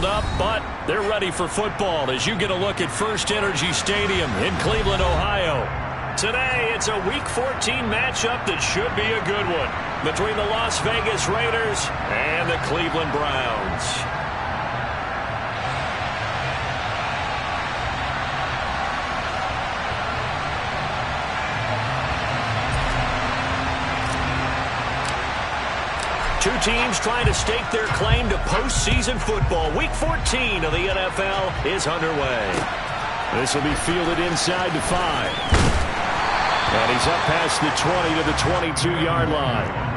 up, but they're ready for football as you get a look at First Energy Stadium in Cleveland, Ohio. Today, it's a Week 14 matchup that should be a good one between the Las Vegas Raiders and the Cleveland Browns. Two teams trying to stake their claim to postseason football. Week 14 of the NFL is underway. This will be fielded inside the 5. And he's up past the 20 to the 22-yard line.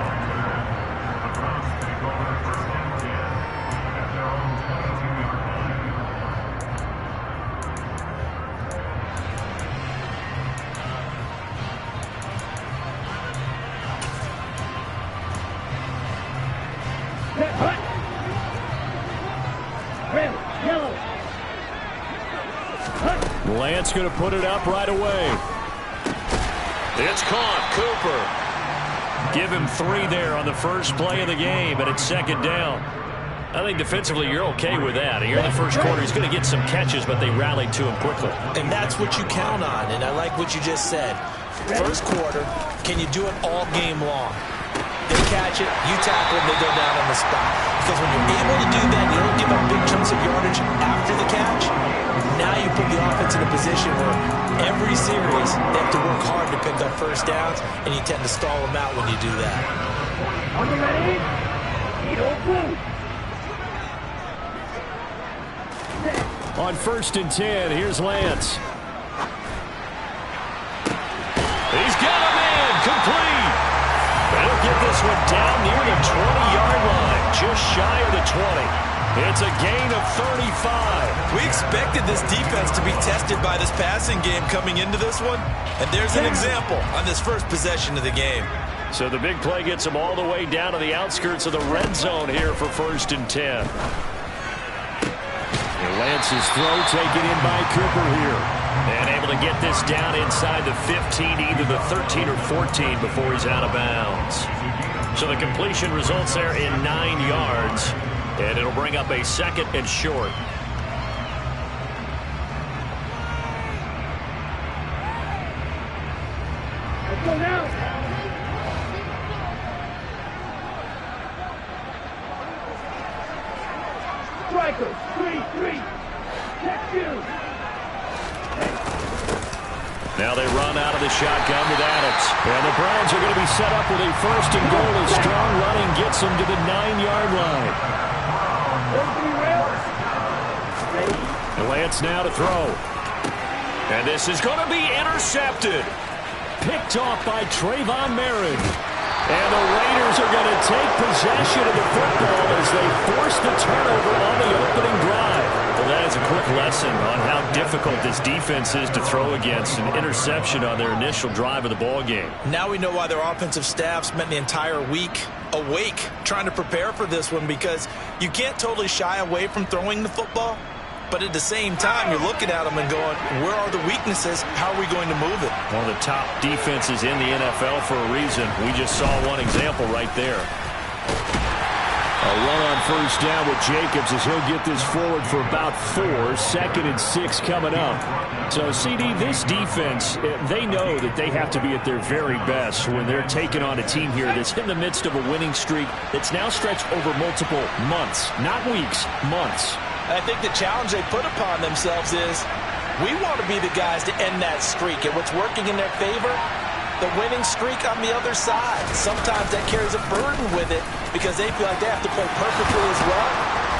Lance going to put it up right away. It's caught. Cooper. Give him 3 there on the first play of the game, and it's second down. I think defensively you're okay with that. Here in the first quarter, he's going to get some catches, but they rallied to him quickly. And that's what you count on, and I like what you just said. First quarter, can you do it all game long? They catch it, you tackle them, they go down on the spot. Because when you're able to do that, you don't give up big chunks of yardage after the catch. Now you put the offense in a position where every series they have to work hard to pick up first downs, and you tend to stall them out when you do that. Are you ready? On 1st and 10, here's Lance. He's got a man complete. They'll get this one down near the 20-yard line, just shy of the 20. It's a gain of 35. We expected this defense to be tested by this passing game coming into this one, and there's an example on this first possession of the game. So the big play gets them all the way down to the outskirts of the red zone here for 1st and 10. Lance's throw taken in by Cooper here. And able to get this down inside the 15, either the 13 or 14 before he's out of bounds. So the completion results there in 9 yards. And it'll bring up a 2nd and short. Let's go now. Striker, 3-3. Check you. Now they run out of the shotgun with Adams. And the Browns are going to be set up with a 1st and goal as strong running gets them to the 9-yard line. Lance now to throw. And this is going to be intercepted. Picked off by Trayvon Merritt. And the Raiders are going to take possession of the football as they force the turnover on the opening drive. Well, that is a quick lesson on how difficult this defense is to throw against. An interception on their initial drive of the ball game. Now we know why their offensive staff spent the entire week awake trying to prepare for this one, because you can't totally shy away from throwing the football. But at the same time, you're looking at them and going, where are the weaknesses? How are we going to move it? One of the top defenses in the NFL for a reason. We just saw one example right there. A run on 1st down with Jacobs as he'll get this forward for about 4. 2nd and 6 coming up. So, CD, this defense, they know that they have to be at their very best when they're taking on a team here that's in the midst of a winning streak that's now stretched over multiple months, not weeks, months. I think the challenge they put upon themselves is we want to be the guys to end that streak. And what's working in their favor? The winning streak on the other side. Sometimes that carries a burden with it because they feel like they have to play perfectly as well.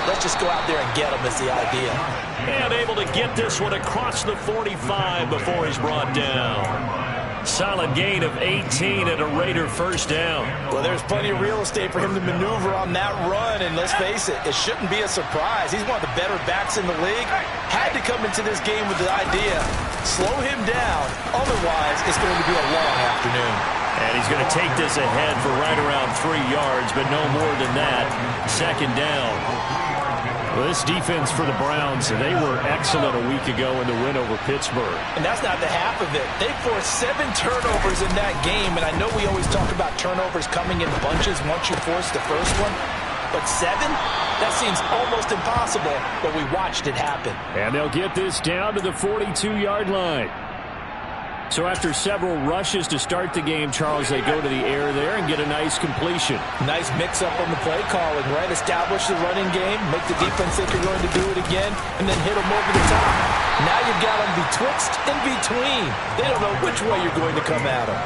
Let's just go out there and get them is the idea. And able to get this one across the 45 before he's brought down. Solid gain of 18 and a Raider 1st down. Well, there's plenty of real estate for him to maneuver on that run, and let's face it, it shouldn't be a surprise. He's one of the better backs in the league. Had to come into this game with the idea, slow him down, otherwise it's going to be a long afternoon. And he's going to take this ahead for right around 3 yards, but no more than that. 2nd down. Well, this defense for the Browns, they were excellent a week ago in the win over Pittsburgh. And that's not the half of it. They forced 7 turnovers in that game, and I know we always talk about turnovers coming in bunches once you force the first one, but 7? That seems almost impossible, but we watched it happen. And they'll get this down to the 42-yard line. So after several rushes to start the game, Charles, they go to the air there and get a nice completion. Nice mix-up on the play calling, right? Establish the running game, make the defense think you're going to do it again, and then hit them over the top. Now you've got them betwixt and between. They don't know which way you're going to come at them.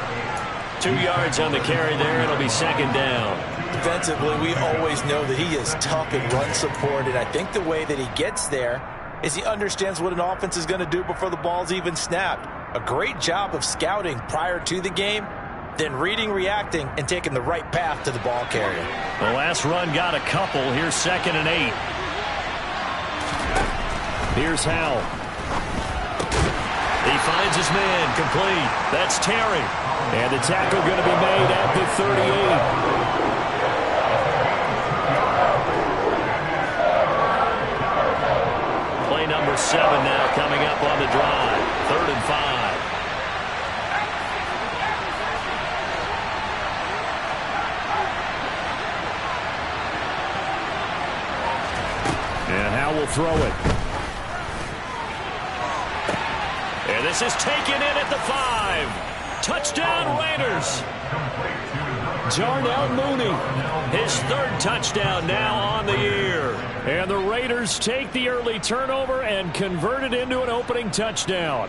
2 yards on the carry there. It'll be second down. Defensively, we always know that he is tough in run support, and I think the way that he gets there is he understands what an offense is going to do before the ball's even snapped. A great job of scouting prior to the game, then reading, reacting, and taking the right path to the ball carrier. The last run got a couple. Here's 2nd and 8. Here's Howell. He finds his man, complete. That's Terry. And the tackle going to be made at the 38. Play number 7 now coming up on the drive. 3rd and 5. And Howell will throw it. And this is taken in at the 5. Touchdown, Raiders. Darnell Mooney. His 3rd touchdown now on the year. And the Raiders take the early turnover and convert it into an opening touchdown.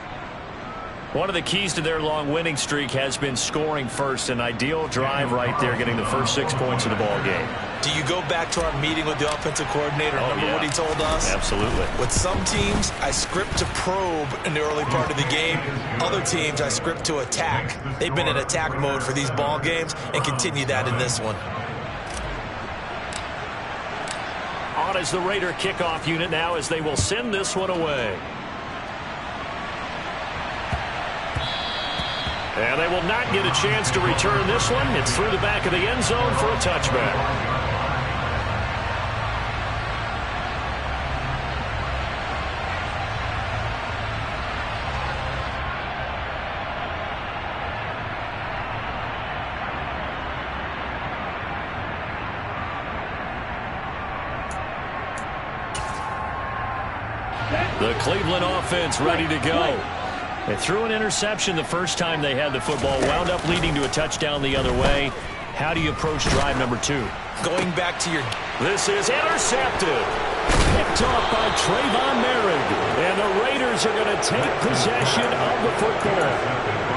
One of the keys to their long winning streak has been scoring first. An ideal drive right there, getting the first 6 points of the ball game. Do you go back to our meeting with the offensive coordinator? Remember what he told us? Absolutely. With some teams, I script to probe in the early part of the game. Other teams, I script to attack. They've been in attack mode for these ball games and continue that in this one. On is the Raider kickoff unit now as they will send this one away. And they will not get a chance to return this one. It's through the back of the end zone for a touchback. The Cleveland offense ready to go. They threw an interception the first time they had the football, wound up leading to a touchdown the other way. How do you approach drive number 2? Going back to your... This is intercepted. Picked off by Trayvon Merrick. And the Raiders are going to take possession of the football.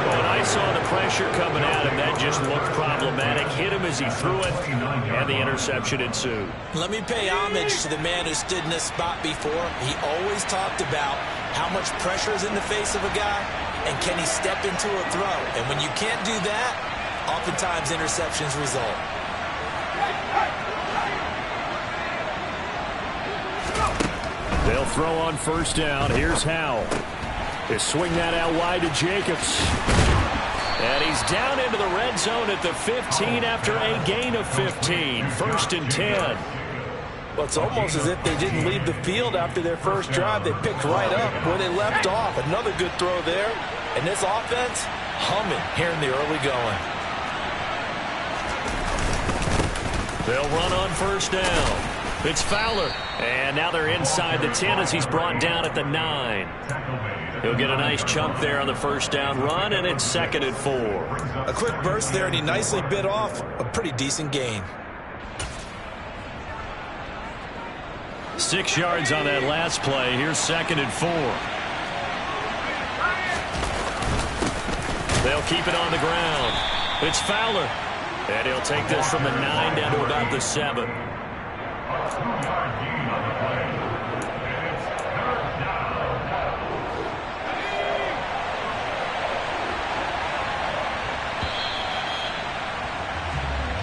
When I saw the pressure coming at him, that just looked problematic. Hit him as he threw it, and the interception ensued. Let me pay homage to the man who stood in this spot before. He always talked about how much pressure is in the face of a guy, and can he step into a throw? And when you can't do that, oftentimes interceptions result. They'll throw on first down. Here's Howell. They swing that out wide to Jacobs. And he's down into the red zone at the 15 after a gain of 15. 1st and 10. Well, it's almost as if they didn't leave the field after their first drive. They picked right up where they left off. Another good throw there. And this offense, humming here in the early going. They'll run on first down. It's Fowler. And now they're inside the 10 as he's brought down at the 9. He'll get a nice chunk there on the first down run, and it's 2nd and 4. A quick burst there, and he nicely bit off a pretty decent gain. 6 yards on that last play. Here's 2nd and 4. They'll keep it on the ground. It's Fowler. And he'll take this from the 9 down to about the 7.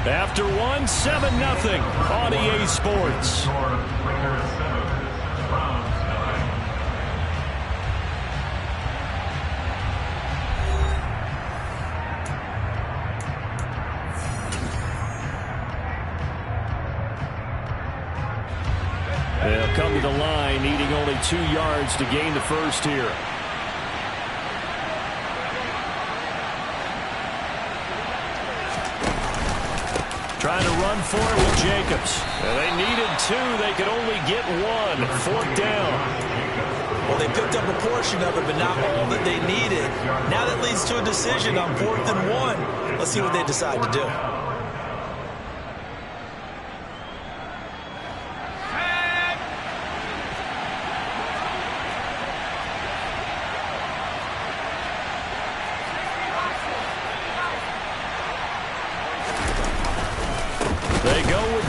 After one, 7-0 on EA Sports. They'll come to the line, needing only 2 yards to gain the first here. Trying to run for it with Jacobs. And they needed 2. They could only get 1. 4th down. Well, they picked up a portion of it, but not all that they needed. Now that leads to a decision on 4th and 1. Let's see what they decide to do.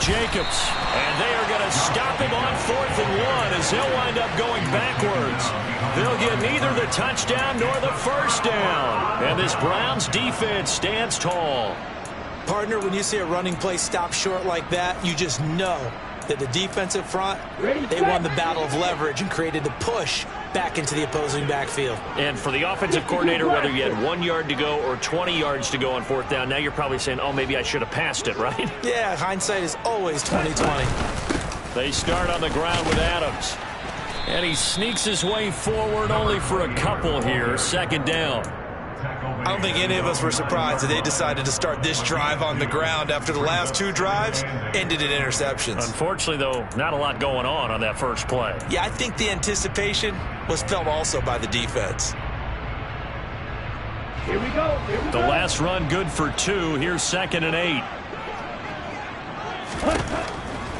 Jacobs, and they are going to stop him on 4th and 1 as he'll wind up going backwards. They'll get neither the touchdown nor the first down, and this Browns defense stands tall. Partner, when you see a running play stop short like that, you just know that the defensive front, they won the battle of leverage and created the push back into the opposing backfield. And for the offensive coordinator, whether you had 1 yard to go or 20 yards to go on 4th down, now you're probably saying, oh, maybe I should have passed it, right? Yeah, hindsight is always 20/20. They start on the ground with Adams. And he sneaks his way forward only for a couple here. 2nd down. I don't think any of us were surprised that they decided to start this drive on the ground after the last 2 drives ended in interceptions. Unfortunately, though, not a lot going on that first play. Yeah, I think the anticipation was felt also by the defense. Here we go. The last run good for 2. Here's 2nd and 8.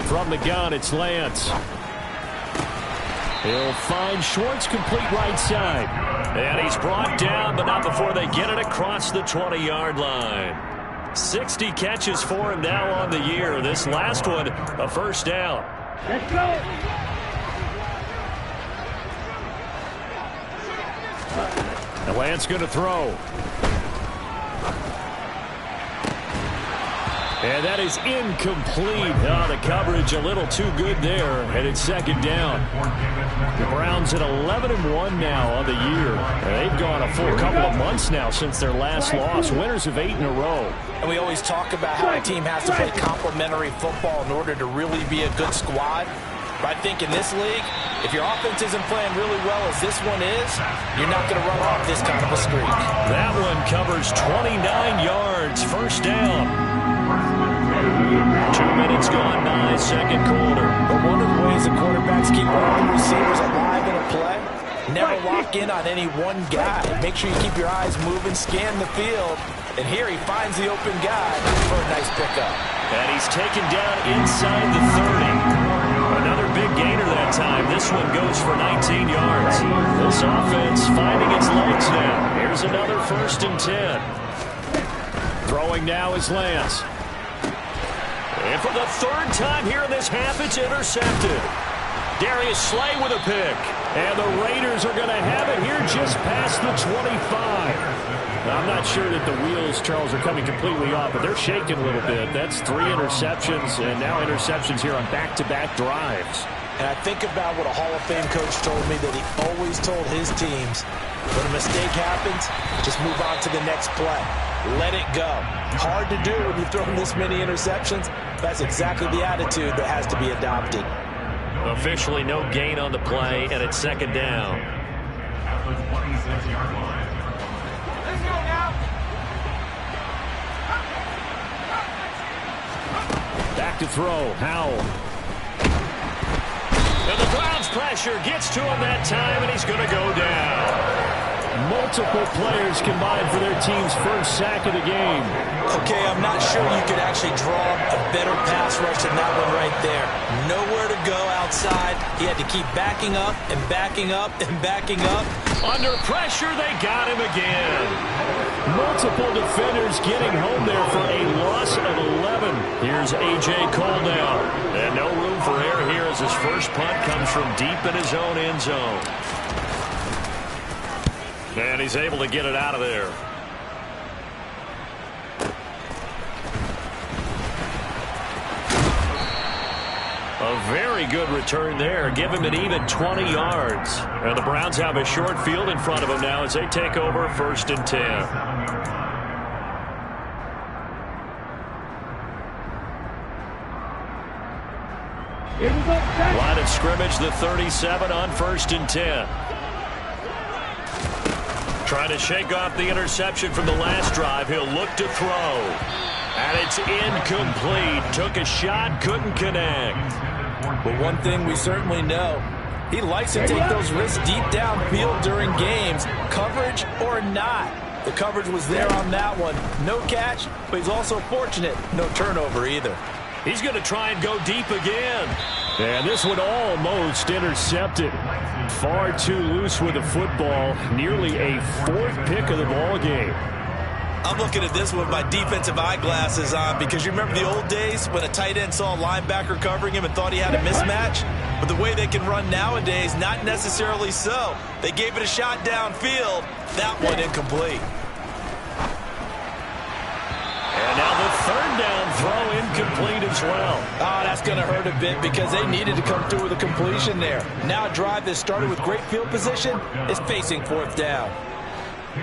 From the gun, it's Lance. He'll find Schwartz, complete right side. And he's brought down, but not before they get it across the 20-yard line. 60 catches for him now on the year. This last one, a first down. Let's go. And Lance going to throw. And that is incomplete. Oh, the coverage a little too good there. And it's 2nd down. The Browns at 11-1 now on the year. And they've gone a full couple of months now since their last loss. Winners of 8 in a row. And we always talk about how a team has to play complementary football in order to really be a good squad. But I think in this league, if your offense isn't playing really well as this one is, you're not going to run off this kind of a streak. That one covers 29 yards. First down. 2 minutes gone by, 2nd quarter. But one of the ways the quarterbacks keep all the receivers alive in a play, never lock in on any one guy. Make sure you keep your eyes moving, scan the field. And here he finds the open guy for a nice pickup. And he's taken down inside the 30. Another big gainer that time. This one goes for 19 yards. This offense finding its legs now. Here's another 1st and 10. Throwing now is Lance. And for the 3rd time here in this half, it's intercepted. Darius Slay with a pick. And the Raiders are going to have it here just past the 25. Now, I'm not sure that the wheels, Charles, are coming completely off, but they're shaking a little bit. That's 3 interceptions, and now interceptions here on back-to-back drives. And I think about what a Hall of Fame coach told me that he always told his teams, when a mistake happens, just move on to the next play. Let it go. Hard to do when you've thrown this many interceptions. That's exactly the attitude that has to be adopted. Officially no gain on the play, and it's 2nd down. Back to throw. Howell. And the Browns pressure gets to him that time, and he's going to go down. Multiple players combined for their team's first sack of the game. Okay, I'm not sure you could actually draw a better pass rush than that one right there. Nowhere to go outside. He had to keep backing up and backing up and backing up. Under pressure, they got him again. Multiple defenders getting home there for a loss of 11. Here's A.J. Cole now. And no room for error here as his first punt comes from deep in his own end zone. And he's able to get it out of there. A very good return there. Give him an even 20 yards. And the Browns have a short field in front of them now as they take over 1st and 10. Here we go. Line of scrimmage, the 37 on 1st and 10. Trying to shake off the interception from the last drive. He'll look to throw. And it's incomplete. Took a shot, couldn't connect. But one thing we certainly know, he likes to take those risks deep downfield during games, coverage or not. The coverage was there on that one. No catch, but he's also fortunate. No turnover either. He's going to try and go deep again. And this one almost intercepted. Far too loose with the football. Nearly a fourth pick of the ball game. I'm looking at this with my defensive eyeglasses on because you remember the old days when a tight end saw a linebacker covering him and thought he had a mismatch? But the way they can run nowadays, not necessarily so. They gave it a shot downfield. That one incomplete. And now the third down throw incomplete as well. Oh, that's going to hurt a bit because they needed to come through with a completion there. Now a drive that started with great field position is facing fourth down.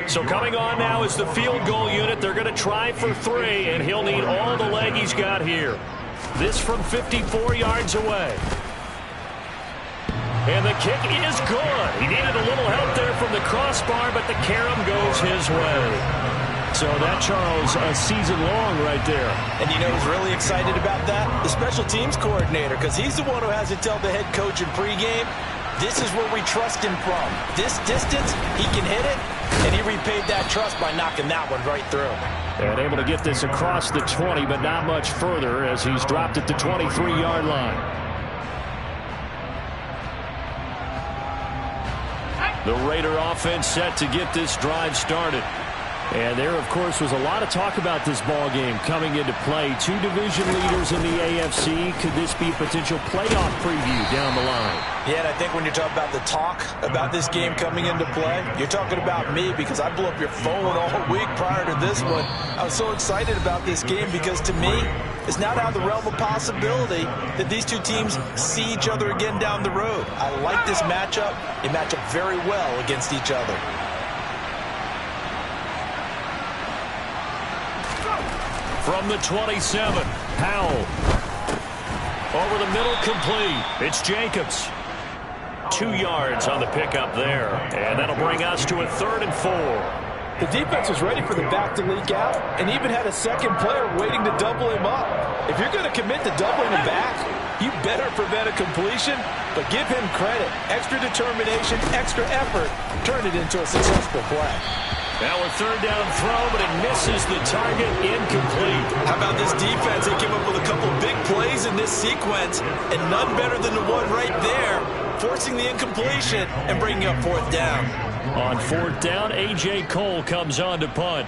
So coming on now is the field goal unit. They're going to try for 3, and he'll need all the leg he's got here. This from 54 yards away. And the kick is good. He needed a little help there from the crossbar, but the carom goes his way. So that, Charles, a season long right there. And you know who's really excited about that? The special teams coordinator, because he's the one who has to tell the head coach in pregame, this is where we trust him from. This distance, he can hit it, and he repaid that trust by knocking that one right through. And able to get this across the 20, but not much further as he's dropped at the 23-yard line. The Raider offense set to get this drive started. And there, of course, was a lot of talk about this ball game coming into play. 2 division leaders in the AFC. Could this be a potential playoff preview down the line? Yeah, and I think when you're talking about the talk about this game coming into play, you're talking about me because I blew up your phone all week prior to this one. I was so excited about this game because, to me, it's not out of the realm of possibility that these two teams see each other again down the road. I like this matchup. They match up very well against each other. From the 27, Powell. Over the middle, complete. It's Jacobs. 2 yards on the pickup there. And that'll bring us to a 3rd and 4. The defense was ready for the back to leak out and even had a second player waiting to double him up. If you're going to commit to doubling him back, you better prevent a completion, but give him credit. Extra determination, extra effort, turn it into a successful play. Now a 3rd down throw, but it misses the target, incomplete. How about this defense? They came up with a couple big plays in this sequence, and none better than the one right there, forcing the incompletion and bringing up 4th down. On 4th down, A.J. Cole comes on to punt.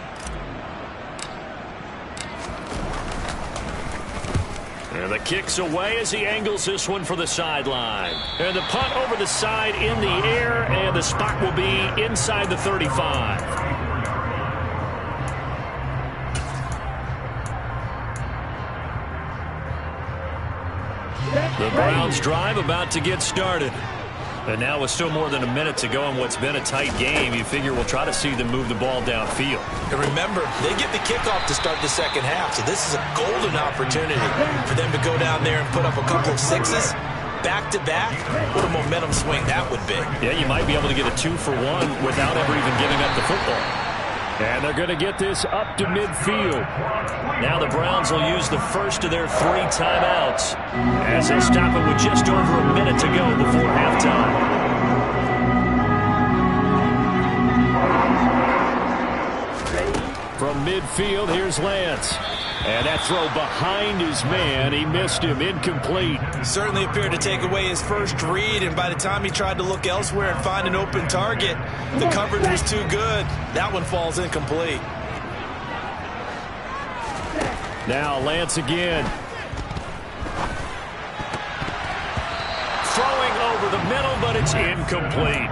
And the kick's away as he angles this one for the sideline. And the punt over the side in the air, and the spot will be inside the 35. The Browns drive about to get started. And now with still more than a minute to go in what's been a tight game, you figure we'll try to see them move the ball downfield. And remember, they get the kickoff to start the second half, so this is a golden opportunity for them to go down there and put up a couple of sixes back-to-back. What a momentum swing that would be. Yeah, you might be able to get a 2-for-1 without ever even giving up the football. And they're going to get this up to midfield. Now the Browns will use the first of their 3 timeouts as they stop it with just over a minute to go before halftime. From midfield, here's Lance. And that throw behind his man, he missed him, incomplete. Certainly appeared to take away his first read, and by the time he tried to look elsewhere and find an open target, the coverage was too good. That one falls incomplete. Now Lance again. Throwing over the middle, but it's incomplete.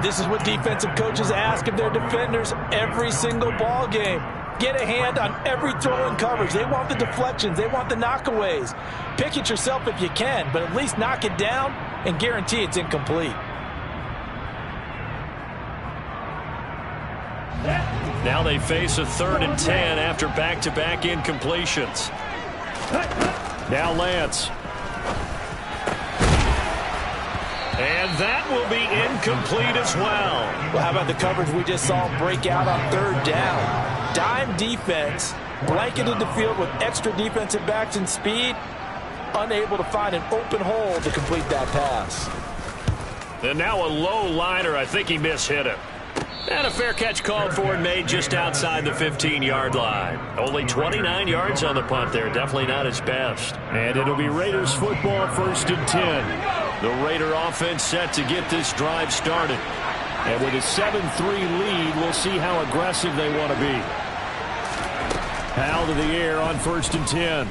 This is what defensive coaches ask of their defenders every single ball game. Get a hand on every throw and coverage. They want the deflections. They want the knockaways. Pick it yourself if you can, but at least knock it down and guarantee it's incomplete. Now they face a 3rd and 10 after back-to-back incompletions. Now Lance. And that will be incomplete as well. Well, how about the coverage we just saw break out on 3rd down? Dime defense Blanketed the field with extra defensive backs and speed, unable to find an open hole to complete that pass. And now a low liner. I think he mishit him. And a fair catch called for and made just outside the 15-yard line. Only 29 yards on the punt there. Definitely not his best. And it'll be Raiders football, 1st and 10. The Raider offense set to get this drive started. And with a 7-3 lead, we'll see how aggressive they want to be. Howell to the air on 1st and 10.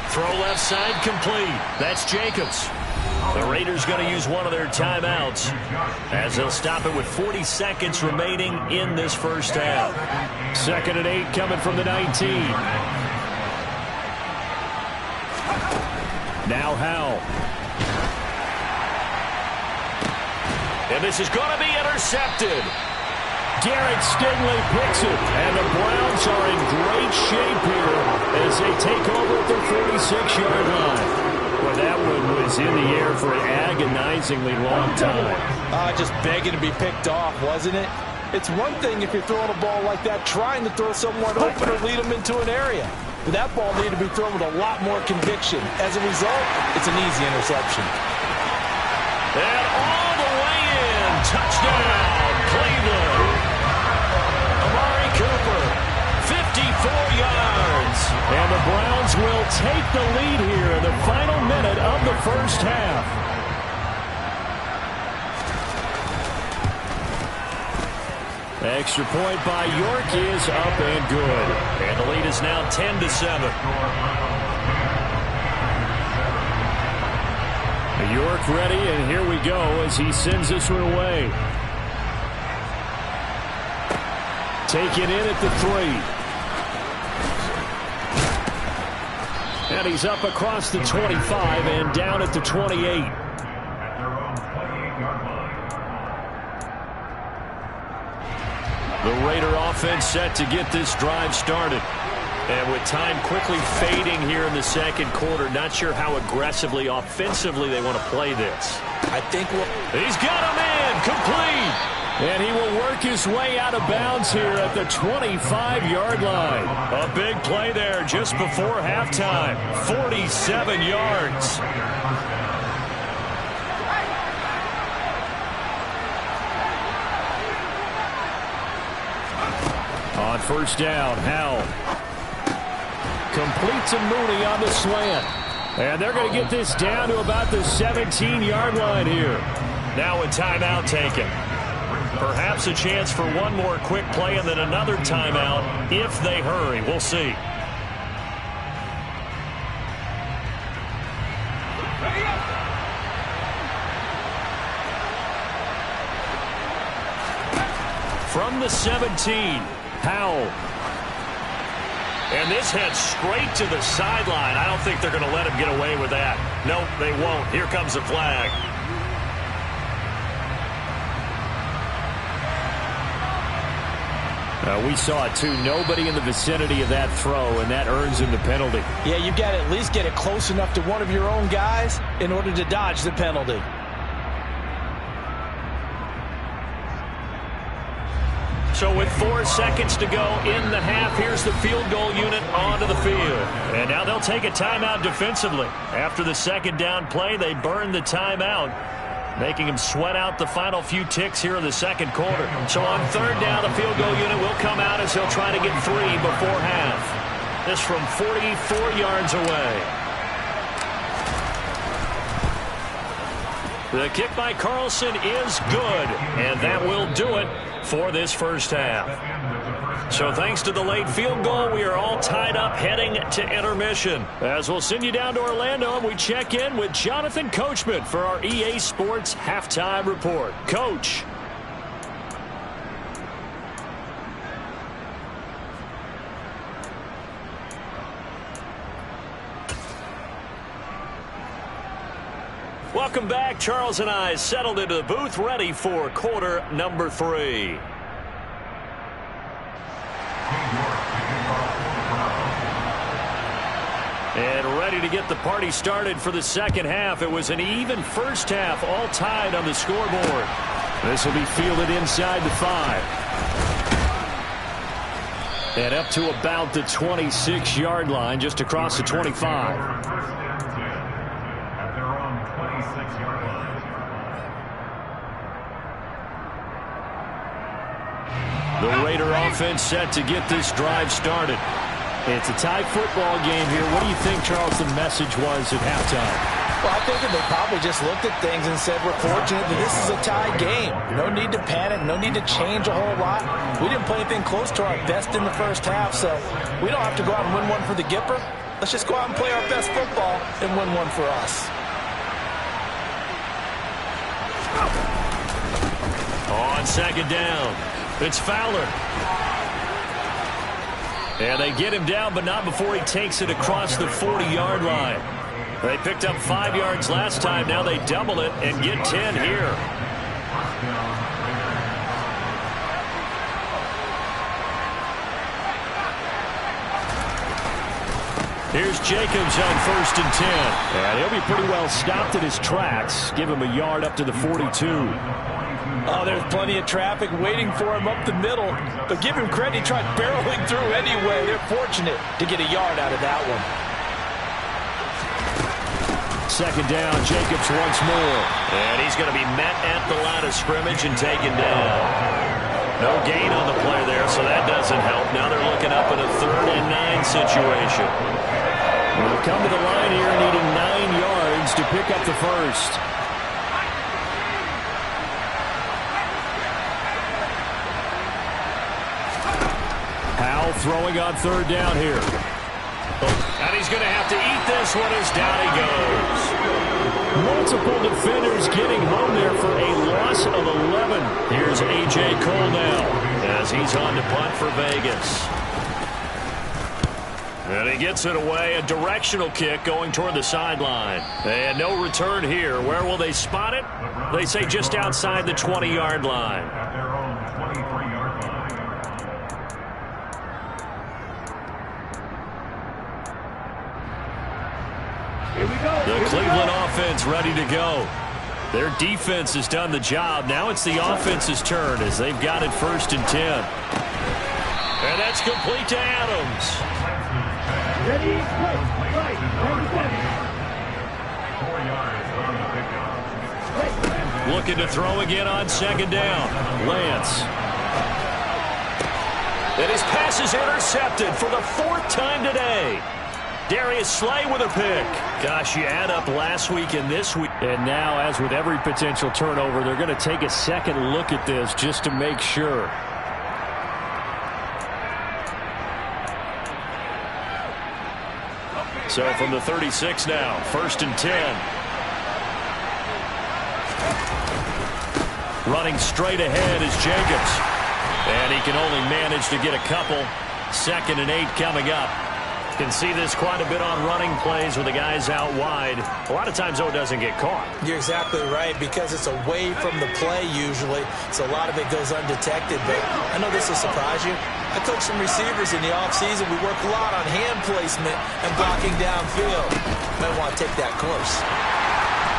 Throw left side complete. That's Jacobs. The Raiders going to use one of their timeouts as they'll stop it with 40 seconds remaining in this first half. 2nd and 8 coming from the 19. Now Howell. And this is going to be intercepted. Garrett Stingley picks it, and the Browns are in great shape here as they take over at their 46-yard line. Well, that one was in the air for an agonizingly long time. Just begging to be picked off, wasn't it? It's one thing if you're throwing a ball like that, trying to throw someone open or lead them into an area. But that ball needed to be thrown with a lot more conviction. As a result, it's an easy interception. And all the way in. Touchdown, Cleveland. Amari Cooper, 54 yards. And the Browns will take the lead here in the final minute of the first half. Extra point by York is up and good. And the lead is now 10-7. York ready, and here we go as he sends this one away. Taken in at the 3. And he's up across the 25 and down at the 28. The Raider offense set to get this drive started. And with time quickly fading here in the second quarter, not sure how aggressively, offensively they want to play this. I think he's got him in, complete. And he will work his way out of bounds here at the 25-yard line. A big play there just before halftime. 47 yards. On first down, Howell completes a Mooney on the slant. And they're going to get this down to about the 17-yard line here. Now a timeout taken. Perhaps a chance for one more quick play and then another timeout if they hurry. We'll see. From the 17, Howell. And this heads straight to the sideline. I don't think they're going to let him get away with that. Nope, they won't. Here comes the flag. We saw it, too. Nobody in the vicinity of that throw, and that earns him the penalty. Yeah, you've got to at least get it close enough to one of your own guys in order to dodge the penalty. So with 4 seconds to go in the half, here's the field goal unit onto the field. And now they'll take a timeout defensively. After the second down play, they burn the timeout, making him sweat out the final few ticks here in the second quarter. So on third down, the field goal unit will come out as he'll try to get 3 before half. This from 44 yards away. The kick by Carlson is good, and that will do it for this first half. So thanks to the late field goal, we are all tied up heading to intermission. As we'll send you down to Orlando, and we check in with Jonathan Coachman for our EA Sports Halftime Report. Coach. Welcome back. Charles and I settled into the booth, ready for quarter number 3. And ready to get the party started for the second half. It was an even first half, all tied on the scoreboard. This will be fielded inside the 5. And up to about the 26-yard line, just across the 25. At their own 26-yard line. The Raider offense set to get this drive started. It's a tight football game here. What do you think, Charles, the message was at halftime? Well, I think that they probably just looked at things and said, we're fortunate that this is a tie game. No need to panic, no need to change a whole lot. We didn't play anything close to our best in the first half, so we don't have to go out and win one for the Gipper. Let's just go out and play our best football and win one for us. On second down, it's Fowler. And they get him down, but not before he takes it across the 40-yard line. They picked up 5 yards last time. Now they double it and get 10 here. Here's Jacobs on 1st and 10. And he'll be pretty well stopped in his tracks. Give him a yard up to the 42. Oh, there's plenty of traffic waiting for him up the middle. But give him credit, he tried barreling through anyway. They're fortunate to get a yard out of that one. Second down, Jacobs once more. And he's going to be met at the line of scrimmage and taken down. No gain on the play there, so that doesn't help. Now they're looking up in a 3rd and 9 situation. We'll come to the line here needing 9 yards to pick up the first. Howell throwing on 3rd down here. And he's going to have to eat this one as down he goes. Multiple defenders getting home there for a loss of 11. Here's A.J. Cole now as he's on to punt for Vegas. And he gets it away, a directional kick going toward the sideline. And no return here. Where will they spot it? They say just outside the 20-yard line. At their own 23-yard line. Here we go. The Cleveland offense ready to go. Their defense has done the job. Now it's the offense's turn as they've got it 1st and 10. And that's complete to Adams. Ready, play. Right. 4 yards on the pickup. Looking to throw again on 2nd down. Lance. And his pass is intercepted for the 4th time today. Darius Slay with a pick. Gosh, you add up last week and this week. And now, as with every potential turnover, they're going to take a second look at this just to make sure. So from the 36 now, 1st and 10. Running straight ahead is Jacobs. And he can only manage to get a couple. 2nd and 8 coming up. Can see this quite a bit on running plays with the guys out wide. A lot of times, though, it doesn't get caught. You're exactly right, because it's away from the play usually, so a lot of it goes undetected. But I know this will surprise you. I coach some receivers in the offseason. We work a lot on hand placement and blocking downfield. Might want to take that course.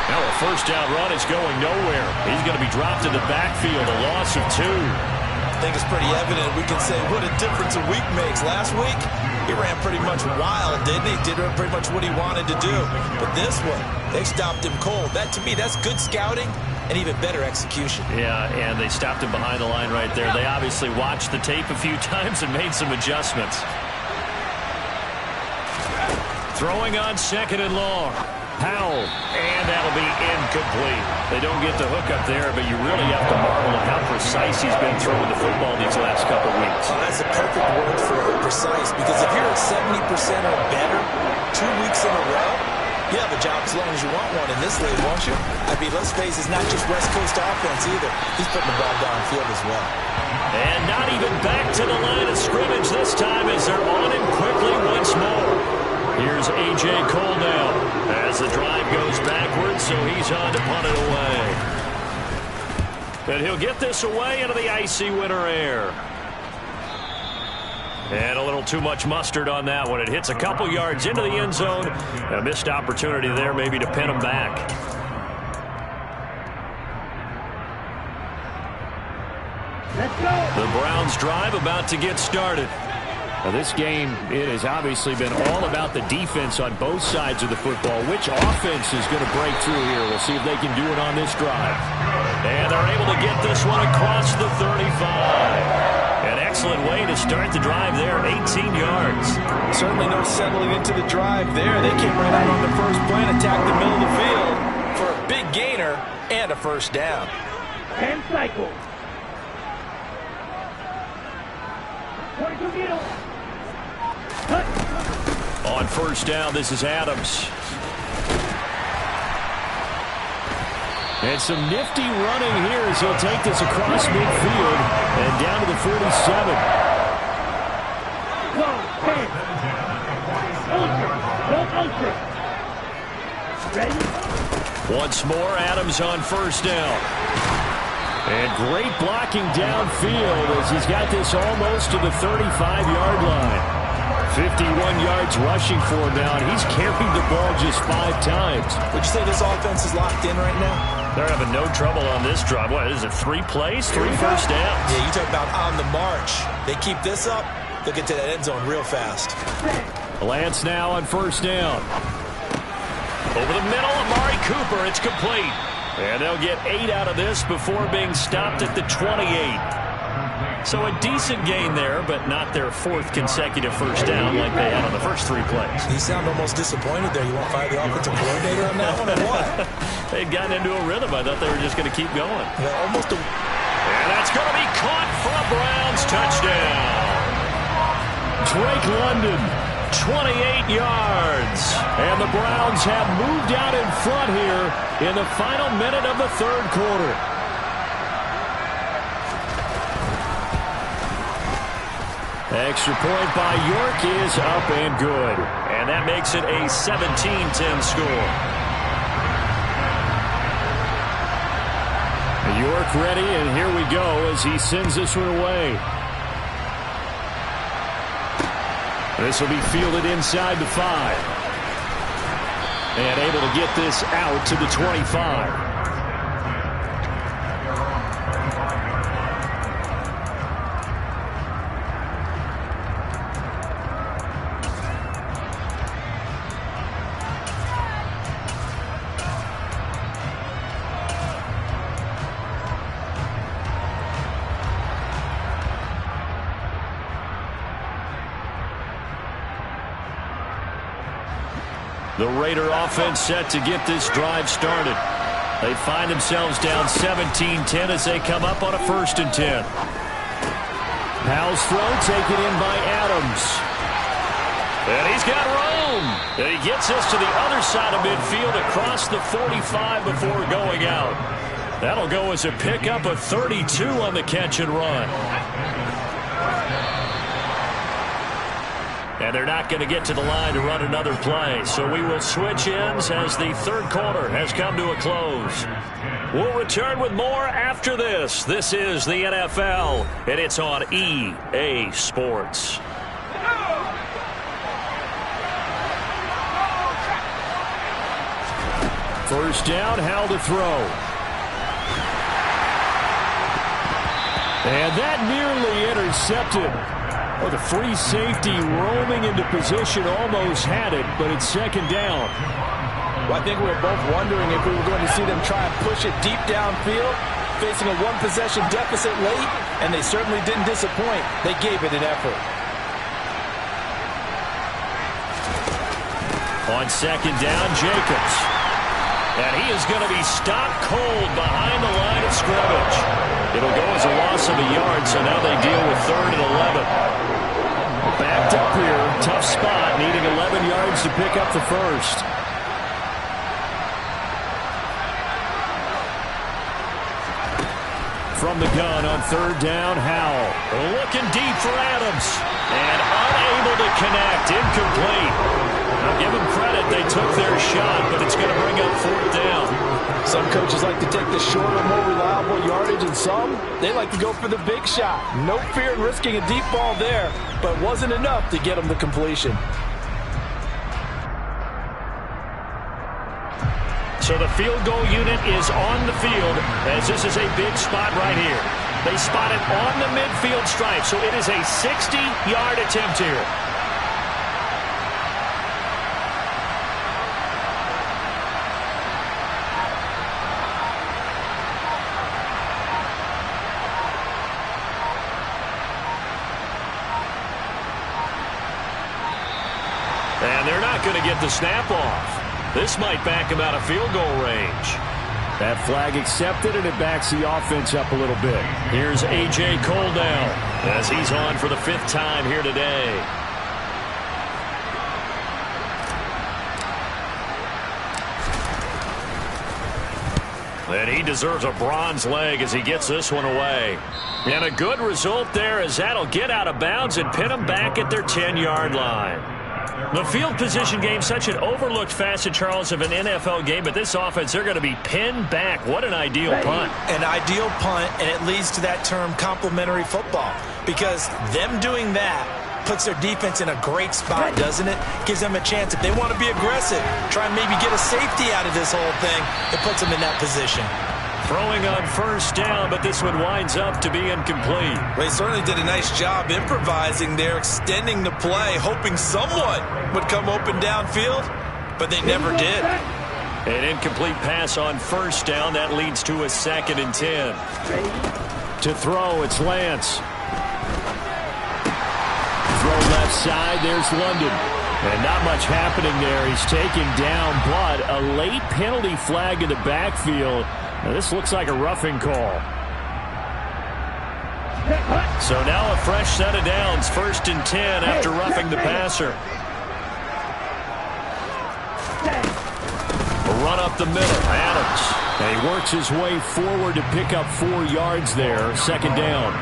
Now a 1st down run is going nowhere. He's going to be dropped in the backfield, a loss of 2. I think it's pretty evident. We can say what a difference a week makes. Last week, he ran pretty much wild, didn't he? Did pretty much what he wanted to do. But this one, they stopped him cold. That, to me, that's good scouting and even better execution. Yeah, and they stopped him behind the line right there. They obviously watched the tape a few times and made some adjustments. Throwing on 2nd and long. Howell, and that'll be incomplete. They don't get the hook up there, but you really have to marvel at how precise he's been throwing the football these last couple of weeks. Oh, that's a perfect word for precise, because if you're at 70% or better 2 weeks in a row, you have a job as long as you want one in this league, won't you? I mean, let's face it, it's not just West Coast offense either. He's putting the ball downfield as well. And not even back to the line of scrimmage this time as they're on him quickly once more. Here's A.J. Cole now as the drive goes backwards, so he's on to punt it away. And he'll get this away into the icy winter air. And a little too much mustard on that one. It hits a couple yards into the end zone. A missed opportunity there maybe to pin him back. Let's go. The Browns drive about to get started. Now, this game, it has obviously been all about the defense on both sides of the football. Which offense is going to break through here? We'll see if they can do it on this drive. And they're able to get this one across the 35. An excellent way to start the drive there, 18 yards. Certainly no settling into the drive there. They came right out on the first play and attacked the middle of the field for a big gainer and a first down. 10 cycles. 22 middle. On first down, this is Adams. And some nifty running here as he'll take this across midfield and down to the 47. Go, 10. Ultra. Ready? Once more, Adams on first down. And great blocking downfield as he's got this almost to the 35-yard line. 51 yards rushing for him now, and he's carried the ball just 5 times. Would you say this offense is locked in right now? They're having no trouble on this drive. What is it, 3 plays, 3 first downs? Yeah, you talk about on the march. They keep this up, they'll get to that end zone real fast. Lance now on first down. Over the middle, Amari Cooper. It's complete. And they'll get 8 out of this before being stopped at the 28. So a decent gain there, but not their 4th consecutive first down like they had on the first 3 plays. You sound almost disappointed there. You want to fire the offensive coordinator on that one or what? They'd gotten into a rhythm. I thought they were just going to keep going. Yeah, almost a... And that's going to be caught for a Browns touchdown. Drake London, 28 yards. and the Browns have moved out in front here in the final minute of the 3rd quarter. Extra point by York is up and good. And that makes it a 17-10 score. York ready, and here we go as he sends this one away. This will be fielded inside the 5. And able to get this out to the 25. The Raider offense set to get this drive started. They find themselves down 17-10 as they come up on a 1st and 10. Powell's throw taken in by Adams. And he's got room. And he gets us to the other side of midfield across the 45 before going out. That'll go as a pickup of 32 on the catch and run. And they're not going to get to the line to run another play. So we will switch ends as the 3rd quarter has come to a close. We'll return with more after this. This is the NFL, and it's on EA Sports. First down, Howell to throw. And that nearly intercepted. Oh, the free safety roaming into position almost had it, but it's 2nd down. Well, I think we were both wondering if we were going to see them try and push it deep downfield, facing a 1-possession deficit late, and they certainly didn't disappoint. They gave it an effort. On 2nd down, Jacobs. And he is going to be stopped cold behind the line of scrimmage. It'll go as a loss of a yard, so now they deal with 3rd and 11. Backed up here, tough spot, needing 11 yards to pick up the 1st. From the gun on 3rd down, Howell. Looking deep for Adams. And unable to connect, incomplete. Now give them credit, they took their shot, but it's going to bring up 4th down. Some coaches like to take the shorter, more reliable yardage, and some, they like to go for the big shot. No fear in risking a deep ball there, but wasn't enough to get them the completion. So the field goal unit is on the field as this is a big spot right here. They spot it on the midfield stripe, so it is a 60-yard attempt here. And they're not going to get the snap off. This might back him out of field goal range. That flag accepted, and it backs the offense up a little bit. Here's A.J. Cole now as he's on for the 5th time here today. And he deserves a bronze leg as he gets this one away. And a good result there as that'll get out of bounds and pin them back at their 10-yard line. The field position game, such an overlooked facet, Charles, of an NFL game, but this offense, they're going to be pinned back. What an ideal punt. An ideal punt, and it leads to that term complementary football, because them doing that puts their defense in a great spot, doesn't it? Gives them a chance. If they want to be aggressive, try and maybe get a safety out of this whole thing, it puts them in that position. Throwing on 1st down, but this one winds up to be incomplete. Well, he certainly did a nice job improvising there, extending the play, hoping someone would come open downfield, but they never did. An incomplete pass on 1st down. That leads to a 2nd and 10. To throw, it's Lance. Throw left side, there's London. And not much happening there. He's taken down, but a late penalty flag in the backfield. Now, this looks like a roughing call. So now a fresh set of downs, 1st and 10 after roughing the passer. A run up the middle, Adams. And he works his way forward to pick up 4 yards there, 2nd down.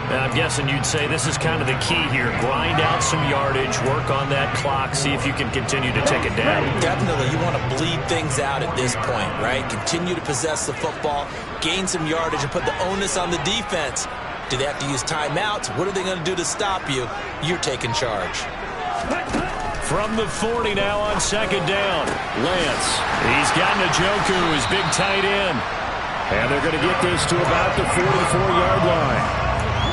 Now, I'm guessing you'd say this is kind of the key here. Grind out some yardage, work on that clock, see if you can continue to take it down. Definitely, you want to bleed things out at this point, right? Continue to possess the football, gain some yardage, and put the onus on the defense. Do they have to use timeouts? What are they going to do to stop you? You're taking charge. From the 40 now on 2nd down. Lance. He's got Njoku, his big tight end. And they're going to get this to about the 44-yard line.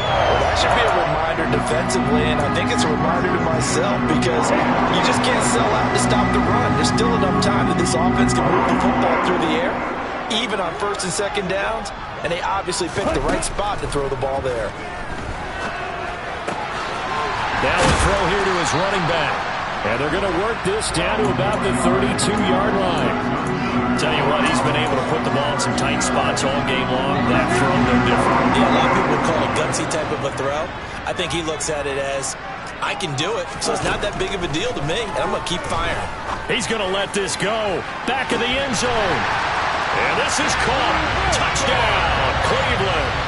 Well, that should be a reminder defensively, and I think it's a reminder to myself because you just can't sell out to stop the run. There's still enough time that this offense can move the football through the air, even on 1st and 2nd downs, and they obviously picked the right spot to throw the ball there. Now a throw here to his running back. And they're going to work this down to about the 32-yard line. Tell you what, he's been able to put the ball in some tight spots all game long. That throw, no different. Yeah, a lot of people would call it a gutsy type of a throw. I think he looks at it as, I can do it, so it's not that big of a deal to me, and I'm going to keep firing. He's going to let this go. Back of the end zone. And this is caught. Touchdown, Cleveland.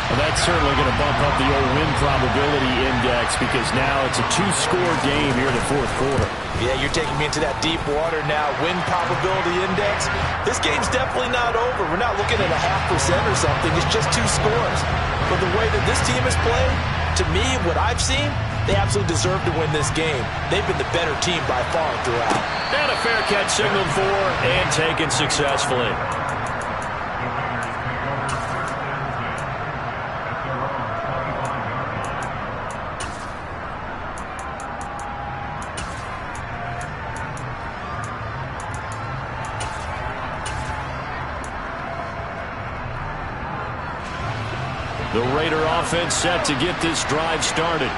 Well, that's certainly going to bump up the old win probability index because now it's a 2-score game here in the 4th quarter. Yeah, you're taking me into that deep water now. Win probability index. This game's definitely not over. We're not looking at a 0.5% or something. It's just 2 scores. But the way that this team has played, to me, what I've seen, they absolutely deserve to win this game. They've been the better team by far throughout. And a fair catch signaled for and taken successfully. The Raider offense set to get this drive started.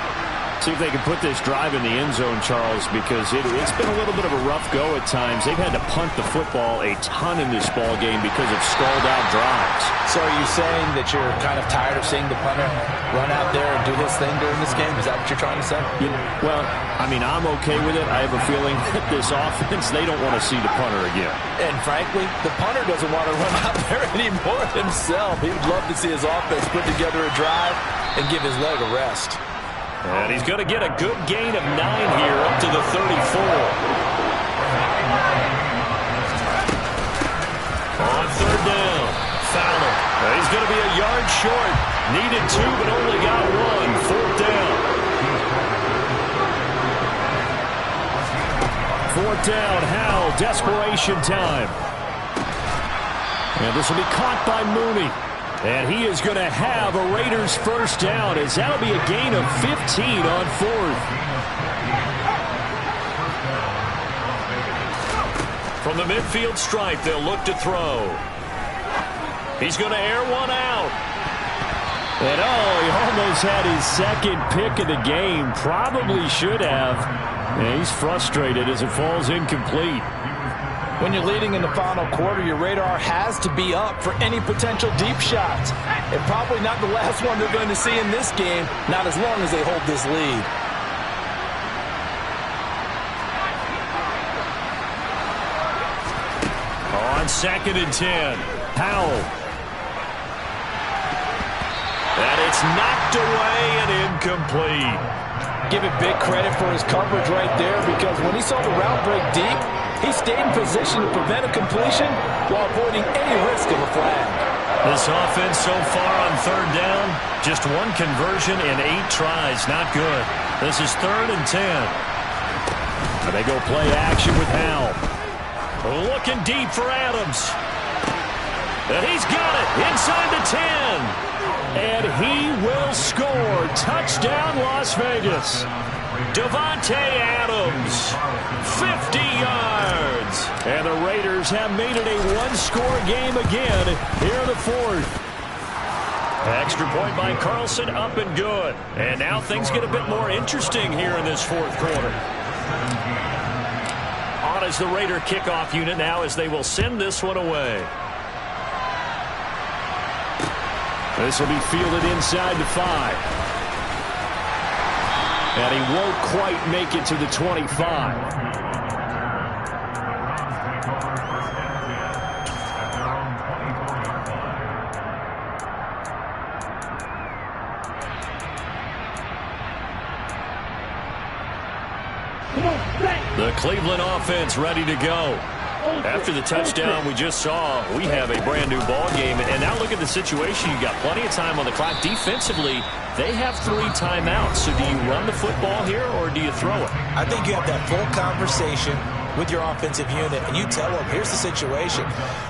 See if they can put this drive in the end zone, Charles, because it's been a little bit of a rough go at times. They've had to punt the football a ton in this ball game because of stalled-out drives. So are you saying that you're kind of tired of seeing the punter run out there and do his thing during this game? Is that what you're trying to say? Well, I mean, I'm okay with it. I have a feeling that this offense, they don't want to see the punter again. And frankly, the punter doesn't want to run out there anymore himself. He would love to see his offense put together a drive and give his leg a rest. And he's going to get a good gain of 9 here up to the 34. On 3rd down, Fowler. He's going to be a yard short. Needed 2, but only got 1. 4th down. 4th down. Howell, desperation time. And this will be caught by Mooney. And he is going to have a Raiders first down, as that'll be a gain of 15 on 4th. From the midfield stripe, they'll look to throw. He's going to air one out. And he almost had his second pick of the game. Probably should have. And he's frustrated as it falls incomplete. When you're leading in the final quarter, your radar has to be up for any potential deep shots. And probably not the last one they're going to see in this game, not as long as they hold this lead. On 2nd and 10, Howell. And it's knocked away and incomplete. Give it big credit for his coverage right there, because when he saw the route break deep, he stayed in position to prevent a completion while avoiding any risk of a flag. This offense so far on 3rd down, just one conversion in 8 tries. Not good. This is 3rd and 10. And they go play action with Howell. Looking deep for Adams. And he's got it inside the 10. And he will score. Touchdown, Las Vegas. Davante Adams, 50 yards. And the Raiders have made it a one-score game again here in the 4th. Extra point by Carlson, up and good. And now things get a bit more interesting here in this 4th quarter. On is the Raider kickoff unit now, as they will send this one away. This will be fielded inside the 5. And he won't quite make it to the 25. The Cleveland offense ready to go. After the touchdown we just saw, we have a brand new ball game. And now look at the situation. You've got plenty of time on the clock. Defensively, they have 3 timeouts. So do you run the football here, or do you throw it? I think you have that full conversation with your offensive unit, and you tell them, here's the situation.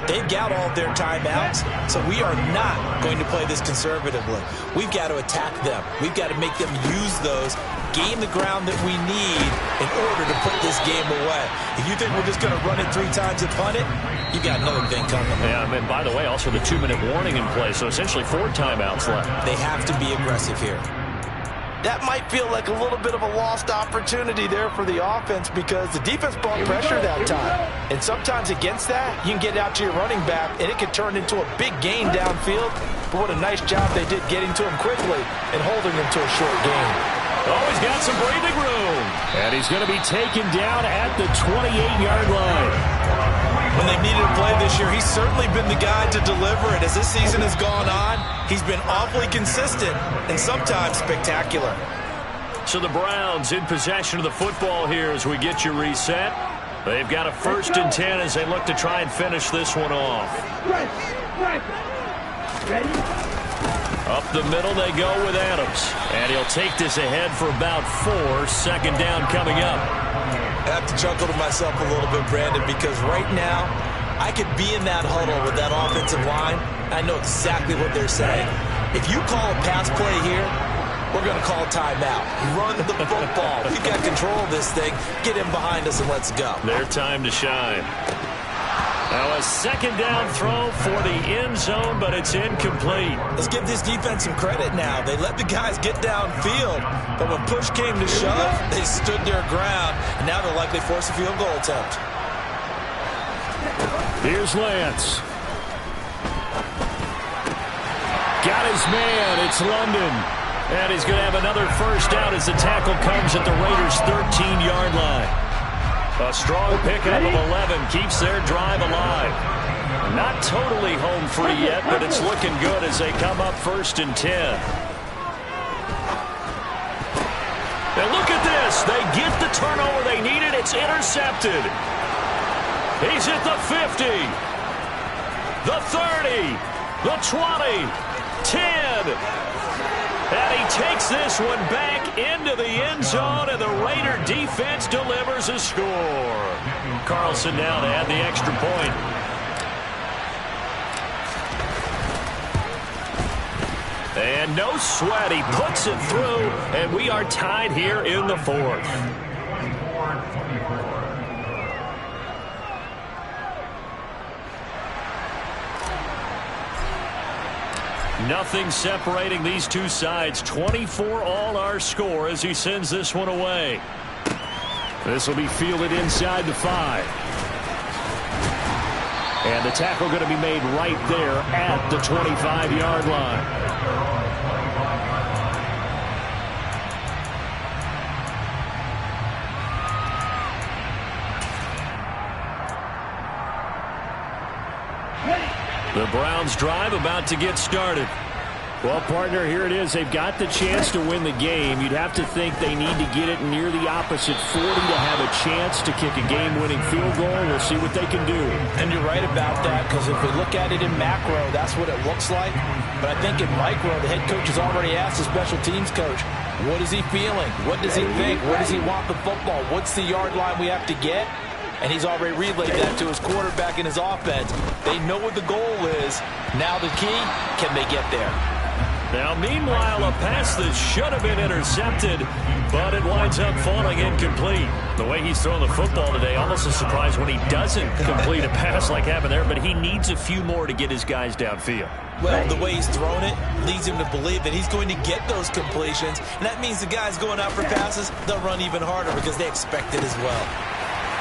They've got all of their timeouts, so we are not going to play this conservatively. We've got to attack them. We've got to make them use those, gain the ground that we need in order to put this game away. If you think we're just going to run it 3 times and punt it, you got another thing coming. Yeah, and by the way, also the 2-minute warning in play, so essentially 4 timeouts left. They have to be aggressive here. That might feel like a little bit of a lost opportunity there for the offense, because the defense brought pressure that time. And sometimes against that, you can get out to your running back, and it can turn into a big gain downfield. But what a nice job they did getting to him quickly and holding him to a short gain. Oh, he's got some breathing room. And he's going to be taken down at the 28-yard line. When they've needed a play this year, he's certainly been the guy to deliver it. As this season has gone on, he's been awfully consistent and sometimes spectacular. So the Browns in possession of the football here as we get you reset. They've got a 1st and 10 as they look to try and finish this one off. Ready? Up the middle they go with Adams. And he'll take this ahead for about 4. 2nd down coming up. I have to chuckle to myself a little bit, Brandon, because right now I could be in that huddle with that offensive line. I know exactly what they're saying. If you call a pass play here, we're going to call timeout. Run the football. We've got control of this thing. Get him behind us and let's go. Their time to shine. Now a 2nd down throw for the end zone, but it's incomplete. Let's give this defense some credit now. They let the guys get downfield, but when push came to shove, they stood their ground, and now they'll likely force a field goal attempt. Here's Lance. Got his man. It's London. And he's going to have another first down as the tackle comes at the Raiders' 13-yard line. A strong pickup of 11 keeps their drive alive. Not totally home free yet, but it's looking good as they come up 1st and 10. And look at this. They get the turnover they needed. It's intercepted. He's at the 50, the 30, the 20, 10. And he takes this one back into the end zone, and the Raider defense delivers a score. Carlson now to add the extra point. And no sweat, he puts it through, and we are tied here in the fourth. Nothing separating these two sides. 24 all our score as he sends this one away. This will be fielded inside the 5. And the tackle going to be made right there at the 25-yard line. The Browns drive about to get started. Well, partner, here it is. They've got the chance to win the game. You'd have to think they need to get it near the opposite 40 to have a chance to kick a game-winning field goal. We'll see what they can do. And you're right about that, because if we look at it in macro, that's what it looks like. But I think in micro, the head coach has already asked the special teams coach, what is he feeling? What does he think? Where does he want the football? What's the yard line we have to get? And he's already relayed that to his quarterback in his offense. They know what the goal is. Now the key, can they get there? Now, meanwhile, a pass that should have been intercepted, but it winds up falling incomplete. The way he's throwing the football today, almost a surprise when he doesn't complete a pass like happened there, but he needs a few more to get his guys downfield. Well, the way he's thrown it leads him to believe that he's going to get those completions, and that means the guys going out for passes, they'll run even harder because they expect it as well.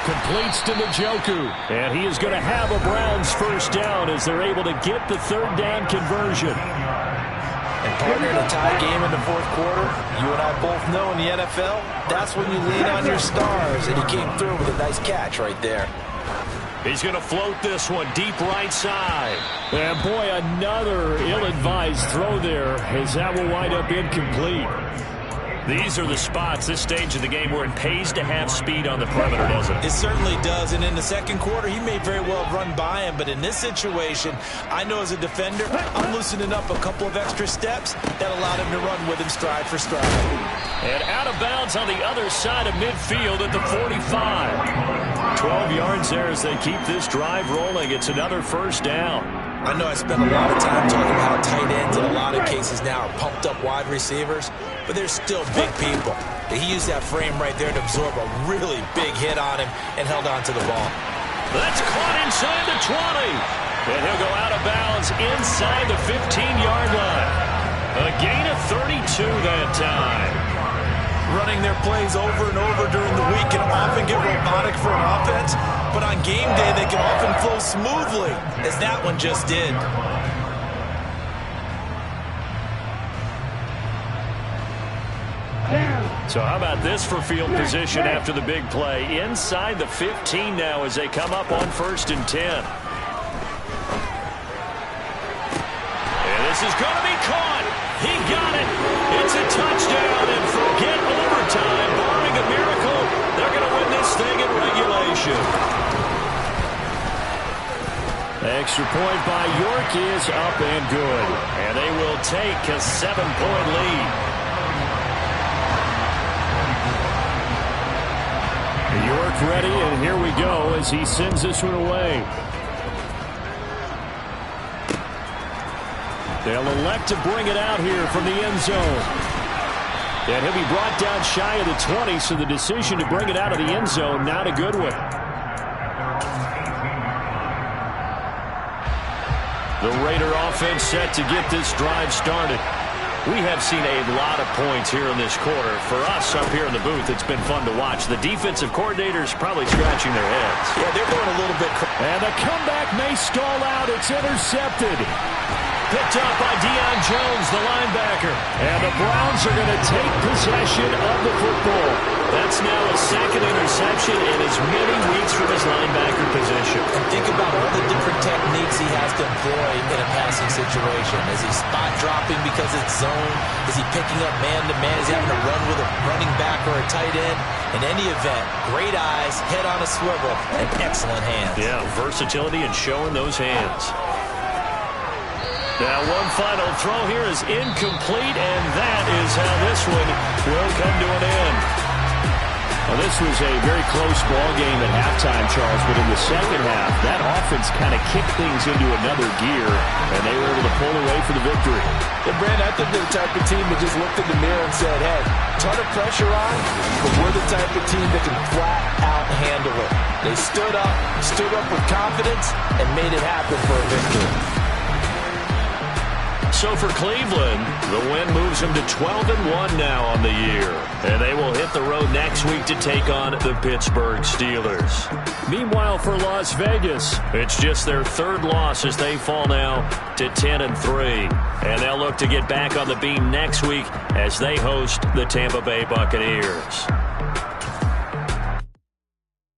Completes to Njoku, and he is going to have a Browns first down as they're able to get the third down conversion. And partner, in a tie game in the fourth quarter, you and I both know in the NFL, that's when you lean on your stars, and he came through with a nice catch right there. He's going to float this one deep right side. And boy, another ill-advised throw there as that will wind up incomplete. These are the spots, this stage of the game, where it pays to have speed on the perimeter, doesn't it? It certainly does, and in the second quarter, he may very well run by him, but in this situation, I know as a defender, I'm loosening up a couple of extra steps that allowed him to run with him stride for stride. And out of bounds on the other side of midfield at the 45. 12 yards there as they keep this drive rolling. It's another first down. I know I spent a lot of time talking about how tight ends in a lot of cases now are pumped up wide receivers, but they're still big people. He used that frame right there to absorb a really big hit on him and held on to the ball. That's caught inside the 20. And he'll go out of bounds inside the 15-yard line. A gain of 32 that time. Running their plays over and over during the week can often get robotic for an offense, but on game day they can often flow smoothly, as that one just did. So how about this for field position after the big play? Inside the 15 now as they come up on 1st and 10. And this is going to be caught. He got it. It's a touchdown, and forget overtime. Barring a miracle, they're going to win this thing in regulation. Extra point by York is up and good. And they will take a 7-point lead. York ready, and here we go as he sends this one away. They'll elect to bring it out here from the end zone. And he'll be brought down shy of the 20, so the decision to bring it out of the end zone, not a good one. The Raider offense set to get this drive started. We have seen a lot of points here in this quarter. For us up here in the booth, it's been fun to watch. The defensive coordinators probably scratching their heads. Yeah, they're going a little bit. And the comeback may stall out. It's intercepted. Picked up by Deion Jones, the linebacker. And the Browns are going to take possession of the football. That's now a second interception in as many weeks from his linebacker position. And think about all the different techniques he has to employ in a passing situation. Is he spot dropping because it's zone? Is he picking up man-to-man? Is he having to run with a running back or a tight end? In any event, great eyes, head on a swivel, and excellent hands. Yeah, versatility and showing those hands. Now one final throw here is incomplete, and that is how this one will come to an end. Well, this was a very close ball game at halftime, Charles, but in the second half, that offense kind of kicked things into another gear, and they were able to pull away for the victory. Yeah, Brandon, I think they're the type of team that just looked in the mirror and said, hey, ton of pressure on, but we're the type of team that can flat out handle it. They stood up with confidence, and made it happen for a victory. So for Cleveland, the win moves them to 12-1 now on the year. And they will hit the road next week to take on the Pittsburgh Steelers. Meanwhile, for Las Vegas, it's just their third loss as they fall now to 10-3. And they'll look to get back on the beam next week as they host the Tampa Bay Buccaneers.